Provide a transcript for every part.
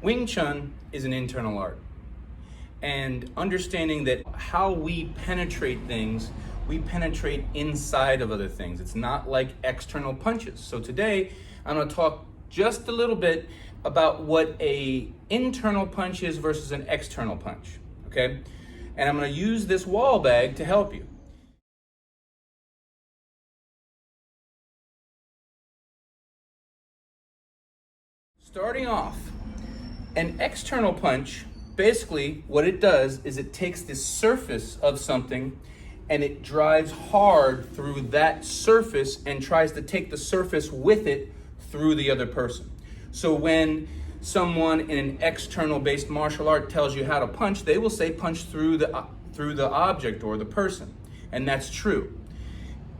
Wing Chun is an internal art. And understanding that how we penetrate things, we penetrate inside of other things. It's not like external punches. So today, I'm gonna talk just a little bit about what an internal punch is versus an external punch, okay? And I'm gonna use this wall bag to help you. Starting off, an external punch, basically what it does is it takes the surface of something and it drives hard through that surface and tries to take the surface with it through the other person. So when someone in an external based martial art tells you how to punch, they will say punch through the object or the person, and that's true.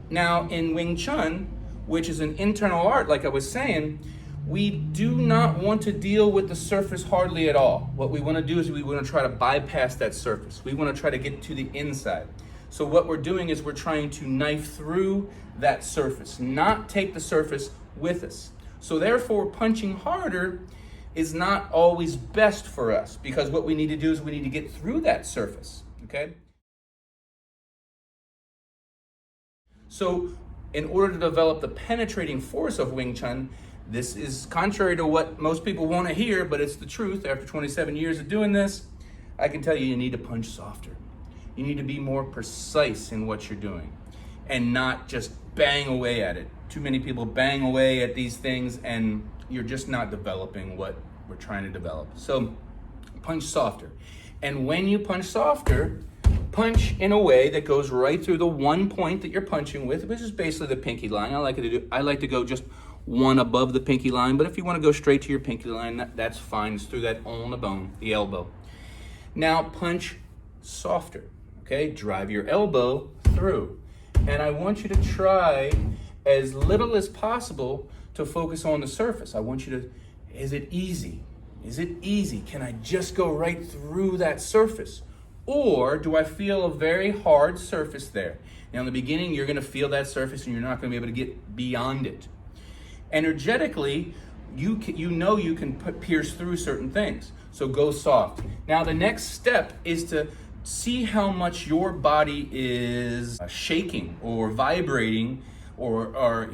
Now in Wing Chun, which is an internal art, like I was saying, we do not want to deal with the surface hardly at all. What we want to do is we want to try to bypass that surface. We want to try to get to the inside. So what we're doing is we're trying to knife through that surface, not take the surface with us. So therefore, punching harder is not always best for us, because what we need to do is we need to get through that surface, okay? So in order to develop the penetrating force of Wing Chun, this is contrary to what most people want to hear, but it's the truth. After 27 years of doing this, I can tell you, you need to punch softer. You need to be more precise in what you're doing and not just bang away at it. Too many people bang away at these things and you're just not developing what we're trying to develop. So punch softer. And when you punch softer, punch in a way that goes right through the one point that you're punching with, which is basically the pinky line. I like to go just one above the pinky line, but if you want to go straight to your pinky line, that's fine. It's through that on the bone, the elbow. Now punch softer, okay? Drive your elbow through. And I want you to try as little as possible to focus on the surface. I want you to, is it easy? Is it easy? Can I just go right through that surface? Or do I feel a very hard surface there? Now in the beginning, you're gonna feel that surface and you're not gonna be able to get beyond it. Energetically, you can pierce through certain things. So go soft. Now the next step is to see how much your body is shaking or vibrating, or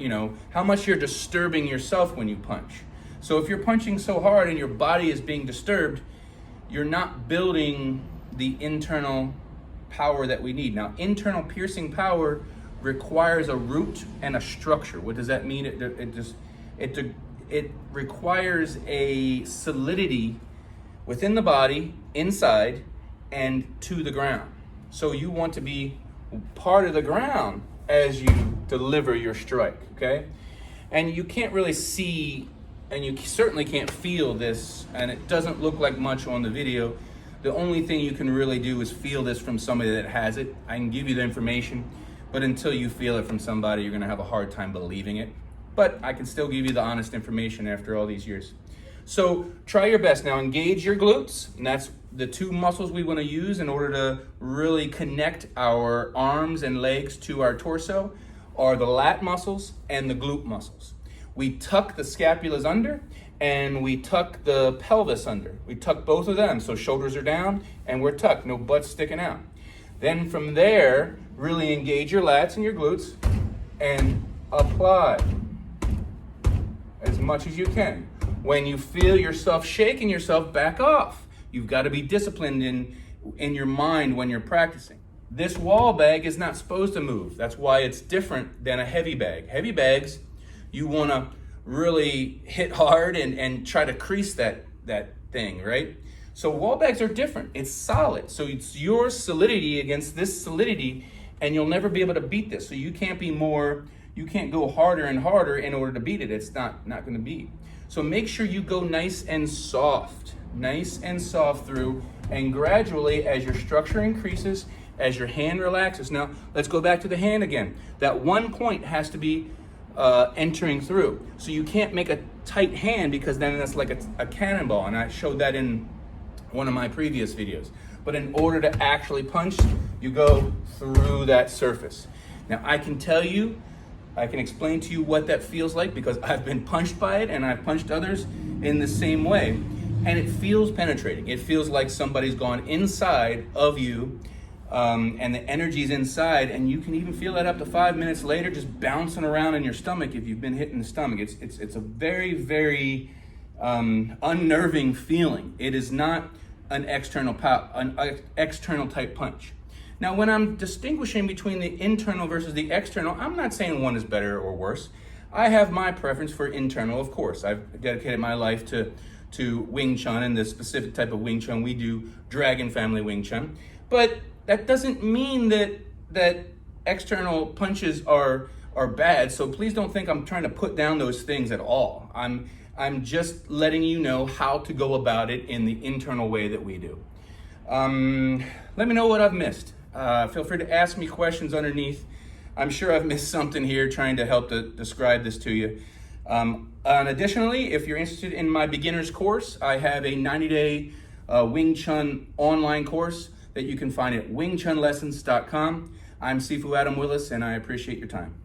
how much you're disturbing yourself when you punch. So if you're punching so hard and your body is being disturbed, you're not building the internal power that we need. Now, internal piercing power requires a root and a structure. What does that mean? It requires a solidity within the body, inside, and to the ground. So you want to be part of the ground as you deliver your strike, okay? And you can't really see, and you certainly can't feel this, and it doesn't look like much on the video. The only thing you can really do is feel this from somebody that has it. I can give you the information, but until you feel it from somebody, you're gonna have a hard time believing it. But I can still give you the honest information after all these years. So try your best. Now engage your glutes, and that's the two muscles we wanna use in order to really connect our arms and legs to our torso, are the lat muscles and the glute muscles. We tuck the scapulas under and we tuck the pelvis under. We tuck both of them, so shoulders are down and we're tucked, no butt sticking out. Then from there, really engage your lats and your glutes and apply as much as you can. When you feel yourself shaking yourself, back off. You've got to be disciplined in your mind when you're practicing. This wall bag is not supposed to move. That's why it's different than a heavy bag. Heavy bags, you want to really hit hard and try to crease that thing, right? So wall bags are different. It's solid. So it's your solidity against this solidity, and you'll never be able to beat this. So you can't go harder and harder in order to beat it. It's not going to beat. So make sure you go nice and soft through, and gradually as your structure increases, as your hand relaxes. Now let's go back to the hand again. That one point has to be entering through. So you can't make a tight hand, because then that's like a cannonball, and I showed that in one of my previous videos. But in order to actually punch, you go through that surface. Now I can explain to you what that feels like, because I've been punched by it and I've punched others in the same way. and it feels penetrating. It feels like somebody's gone inside of you, and the energy's inside, and you can even feel that up to 5 minutes later, just bouncing around in your stomach if you've been hit in the stomach. It's a very, very unnerving feeling. It is not an external type punch. Now, when I'm distinguishing between the internal versus the external, I'm not saying one is better or worse. I have my preference for internal, of course. I've dedicated my life to Wing Chun and the specific type of Wing Chun. We do Dragon Family Wing Chun. But that doesn't mean that external punches are bad. So please don't think I'm trying to put down those things at all. I'm just letting you know how to go about it in the internal way that we do. Let me know what I've missed. Feel free to ask me questions underneath. I'm sure I've missed something here trying to help to describe this to you. And additionally, if you're interested in my beginner's course, I have a 90-day Wing Chun online course that you can find at wingchunlessons.com. I'm Sifu Adam Willis, and I appreciate your time.